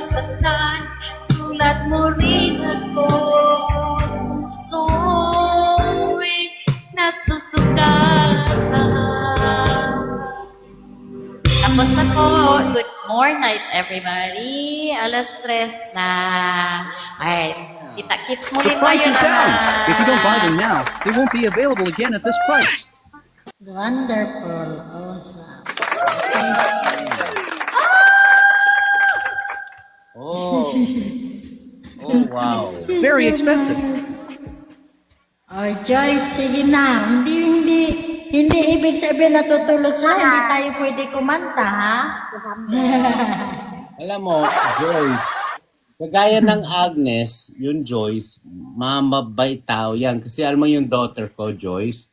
nasaktan, tulad mo rin ako. Puso'y nasusugatan. Tapos ako, good morning everybody. Alas 3 na. Alright, kita-kits mo The rin price kayo is down. If you don't buy na. them now, they won't be available again at this price. Wonderful. Awesome. Oh. Oh, wow. Very expensive. Oh, Joyce, sige na. Hindi ibig sabihin natutulog sila. Hindi tayo pwede kumanta, ha? Alam mo, Joyce, kagaya ng Agnes, yung Joyce, mamabait tao yan. Kasi alam mo yung daughter ko, Joyce,